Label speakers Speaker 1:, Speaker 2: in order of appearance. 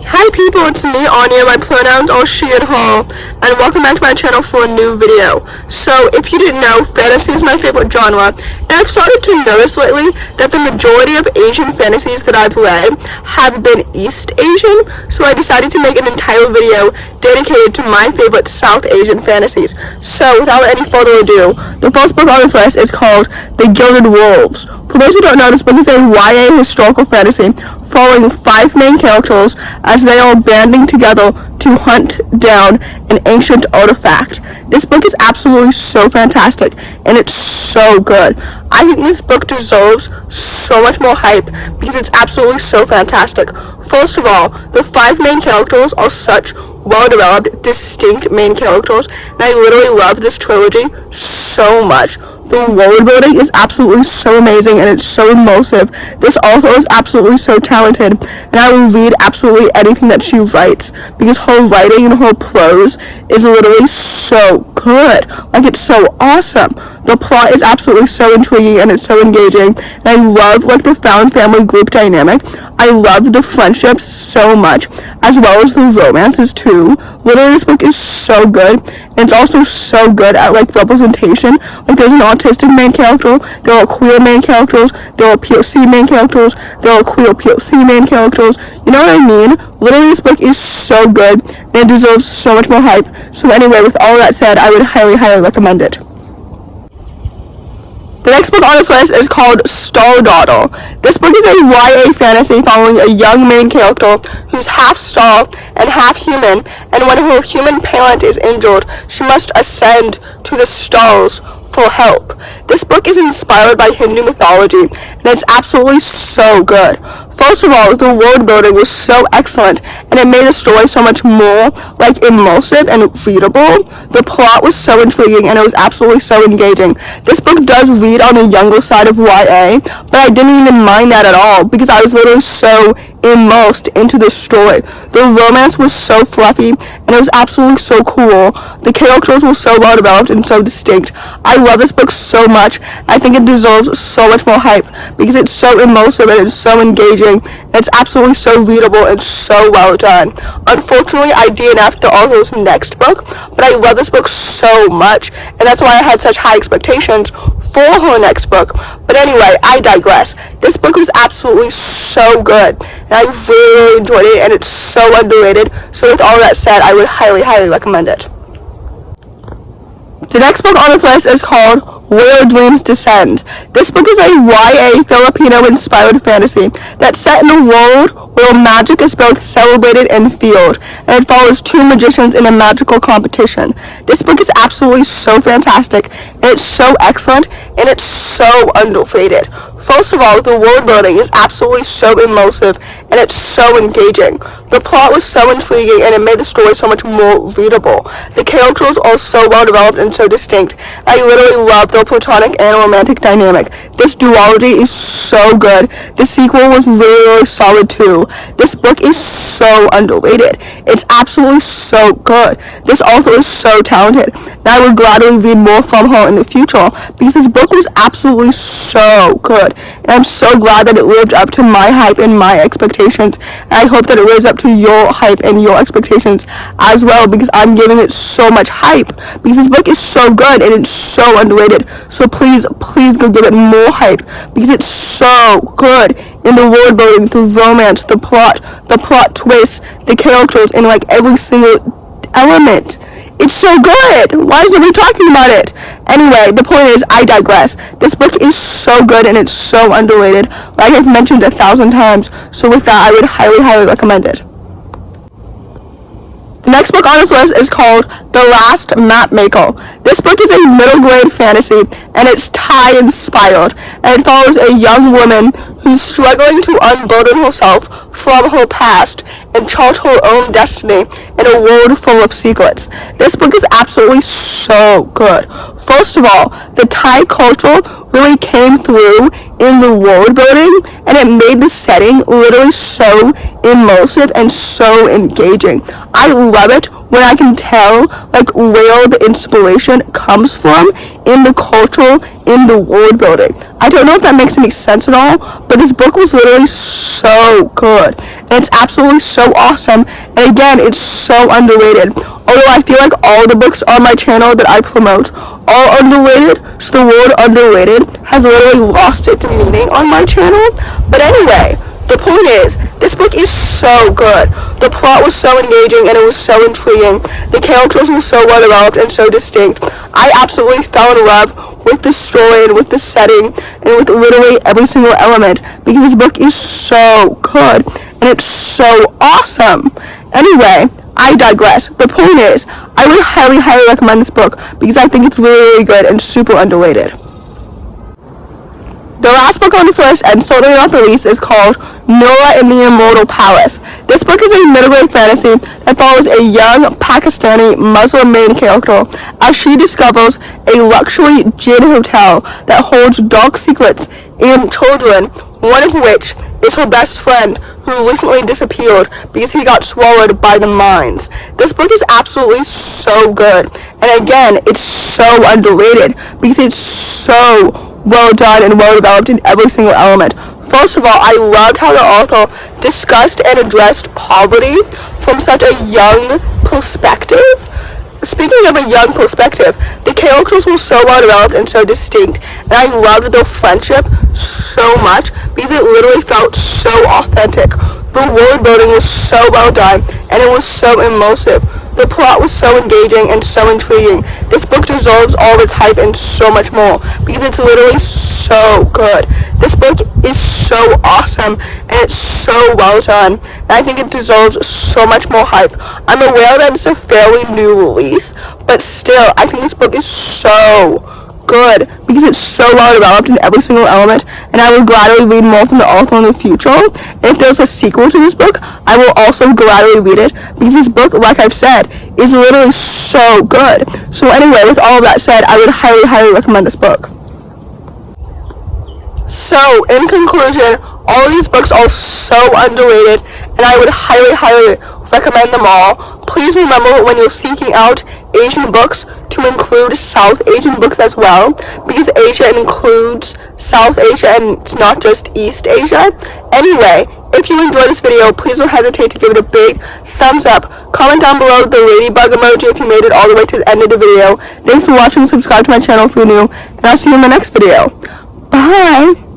Speaker 1: Hi people, it's me, Anja. My pronouns are she and her, and welcome back to my channel for a new video. So, if you didn't know, fantasy is my favorite genre, and I've started to notice lately that the majority of Asian fantasies that I've read have been East Asian, so I decided to make an entire video dedicated to my favorite South Asian fantasies. So, without any further ado, the first book on this list is called The Gilded Worlds. For those who don't know, this book is a YA historical fantasy following 5 main characters as they are banding together to hunt down an ancient artifact. This book is absolutely so fantastic, and it's so good. I think this book deserves so much more hype because it's absolutely so fantastic. First of all, the 5 main characters are such well-developed, distinct main characters, and I literally love this trilogy so much. The world building is absolutely so amazing and it's so immersive. This author is absolutely so talented, and I will read absolutely anything that she writes because her writing and her prose is literally so good. Like, it's so awesome. The plot is absolutely so intriguing and it's so engaging, and I love the found family group dynamic. I love the friendships so much, as well as the romances too. Literally, this book is so good, and it's also so good at representation. There's an autistic main character, there are queer main characters, there are POC main characters, there are queer POC main characters. You know what I mean? Literally, this book is so good, and it deserves so much more hype. So anyway, with all that said, I would highly, highly recommend it. The next book on this list is called Star Daughter. This book is a YA fantasy following a young main character who's half star and half human, and when her human parent is injured, she must ascend to the stars for help. This book is inspired by Hindu mythology, and it's absolutely so good. First of all, the world building was so excellent, and it made the story so much more immersive and readable. The plot was so intriguing, and it was absolutely so engaging. This book does read on the younger side of YA, but I didn't even mind that at all because I was literally so immersed into the story. The romance was so fluffy, and it was absolutely so cool. The characters were so well developed and so distinct. I love this book so much. I think it deserves so much more hype because it's so immersive and it's so engaging, and it's absolutely so readable and so well done. Unfortunately, I DNF'd the author's next book, but I love this book so much, and that's why I had such high expectations for her next book. But anyway, I digress. This book was absolutely so good, and I really enjoyed it, and it's so underrated. So with all that said, I would highly, highly recommend it. The next book on this list is called Where Dreams Descend. This book is a YA Filipino-inspired fantasy that's set in a world where magic is both celebrated and feared, and it follows 2 magicians in a magical competition. This book is absolutely so fantastic, and it's so excellent, and it's so underrated. First of all, the world building is absolutely so immersive, and it's so engaging. The plot was so intriguing, and it made the story so much more readable. The characters are so well developed and so distinct. I literally love the platonic and romantic dynamic. This duology is so good. The sequel was really solid too. This book is so underrated. It's absolutely so good. This author is so talented, and I would gladly read more from her in the future because this book was absolutely so good. And I'm so glad that it lived up to my hype and my expectations, and I hope that it lives up to your hype and your expectations as well, because I'm giving it so much hype because this book is so good and it's so underrated. So please go give it more hype because it's so good in the world building, the romance, the plot twists, the characters, and every single element. It's so good! Why is nobody talking about it? Anyway, the point is, I digress. This book is so good and it's so underrated, like I've mentioned 1,000 times. So with that, I would highly, highly recommend it. The next book on this list is called The Last Mapmaker. This book is a middle grade fantasy, and it's Thai inspired, and it follows a young woman who's struggling to unburden herself from her past and chart her own destiny in a world full of secrets. This book is absolutely so good. First of all, the Thai culture really came through in the world building, and it made the setting literally so immersive and so engaging. I love it when I can tell where the inspiration comes from in the culture, in the world building. I don't know if that makes any sense at all, but this book was literally so good. and it's absolutely so awesome, and again, it's so underrated. Although I feel like all the books on my channel that I promote are underrated, so the word underrated has literally lost its meaning on my channel. But anyway, the point is, this book is so good. The plot was so engaging and it was so intriguing. The characters were so well developed and so distinct. I absolutely fell in love with the story and with the setting and with literally every single element, because this book is so good and it's so awesome. Anyway, I digress. The point is, I would highly, highly recommend this book because I think it's really, really good and super underrated. The last book on this list, and certainly not the least, is called Nura in the Immortal Palace. This book is a middle-grade fantasy that follows a young Pakistani Muslim main character as she discovers a luxury gin hotel that holds dark secrets and children, one of which is her best friend who recently disappeared because he got swallowed by the mines. This book is absolutely so good, and again, it's so underrated because it's so well done and well developed in every single element. First of all, I loved how the author discussed and addressed poverty from such a young perspective. Speaking of a young perspective, the characters were so well developed and so distinct, and I loved their friendship so much because it literally felt so authentic. The world building was so well done, and it was so immersive. The plot was so engaging and so intriguing. This book deserves all its hype and so much more because it's literally so good. This book is so awesome and it's so well done, and I think it deserves so much more hype. I'm aware that it's a fairly new release, but still, I think this book is so good because it's so well developed in every single element, and I will gladly read more from the author in the future. If there's a sequel to this book, I will also gladly read it because this book, like I've said, is literally so good. So anyway, with all of that said, I would highly, highly recommend this book. So, in conclusion, all these books are so underrated, and I would highly, highly recommend them all. Please remember when you're seeking out Asian books to include South Asian books as well, because Asia includes South Asia and it's not just East Asia. Anyway, if you enjoyed this video, please don't hesitate to give it a big thumbs up. Comment down below the ladybug emoji if you made it all the way to the end of the video. Thanks for watching, subscribe to my channel if you're new, and I'll see you in the next video. Bye!